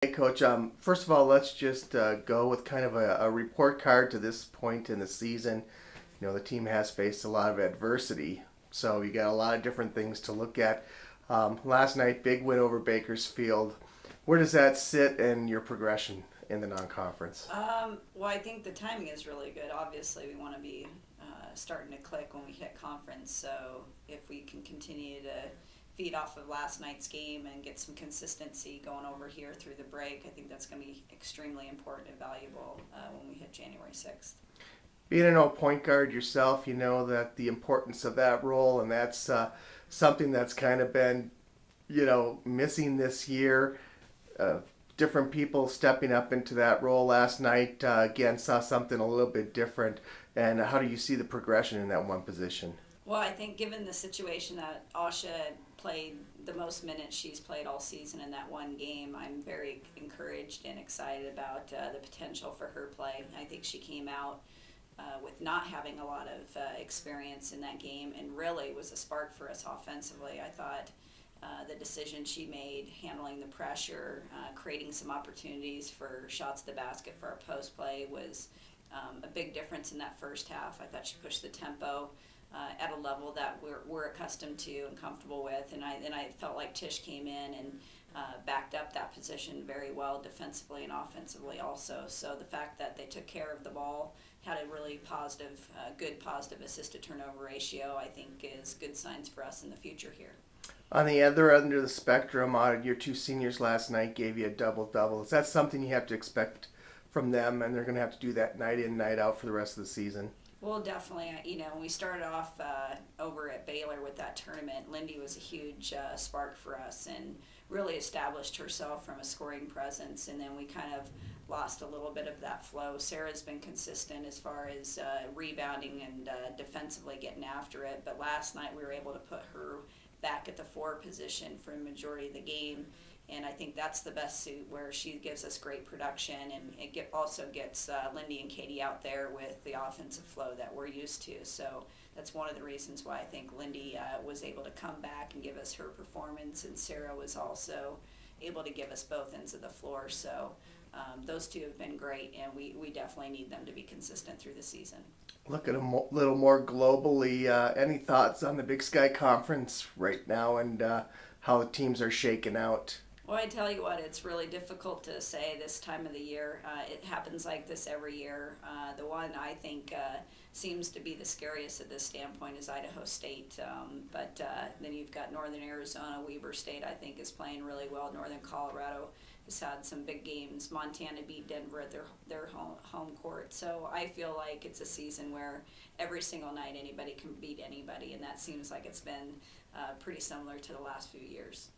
Hey, Coach. First of all, let's just go with kind of a report card to this point in the season. The team has faced a lot of adversity, so you got a lot of different things to look at. Last night, big win over Bakersfield. Where does that sit in your progression in the non-conference? Well, I think the timing is really good. Obviously, we want to be starting to click when we hit conference. So if we can continue to feed off of last night's game and get some consistency going over here through the break, I think that's going to be extremely important and valuable when we hit January 6th. Being an old point guard yourself, you know that the importance of that role, and that's something that's kind of been, missing this year. Uh, Different people stepping up into that role last night. Again, saw something a little bit different. And how do you see the progression in that one position? Well, I think given the situation that Asha played the most minutes she's played all season in that one game, I'm very encouraged and excited about the potential for her play. I think she came out with not having a lot of experience in that game and really was a spark for us offensively. I thought the decision she made, handling the pressure, creating some opportunities for shots to the basket for our post play was a big difference in that first half. I thought she pushed the tempo at a level that we're accustomed to and comfortable with, and I felt like Tish came in and backed up that position very well defensively and offensively also. So the fact that they took care of the ball, had a really positive, good positive assist to turnover ratio, I think is good signs for us in the future here. On the other end of the spectrum, your two seniors last night gave you a double double. Is that something you have to expect from them, and they're going to have to do that night in, night out for the rest of the season? Well, definitely. When we started off over at Baylor with that tournament, Lindy was a huge spark for us and really established herself from a scoring presence. And then we kind of lost a little bit of that flow. Sarah's been consistent as far as rebounding and defensively getting after it. But last night we were able to put her back at the 4 position for the majority of the game. And I think that's the best suit where she gives us great production and also gets Lindy and Katie out there with the offensive flow that we're used to. So that's one of the reasons why I think Lindy was able to come back and give us her performance, and Sarah was also able to give us both ends of the floor. So those two have been great, and we definitely need them to be consistent through the season. Look at a little more globally. Any thoughts on the Big Sky Conference right now and how the teams are shaking out? Well, I tell you what, it's really difficult to say this time of the year. It happens like this every year. The one I think seems to be the scariest at this standpoint is Idaho State. But then you've got Northern Arizona. Weber State, I think, is playing really well. Northern Colorado has had some big games. Montana beat Denver at their home court. So I feel like it's a season where every single night anybody can beat anybody, and that seems like it's been pretty similar to the last few years.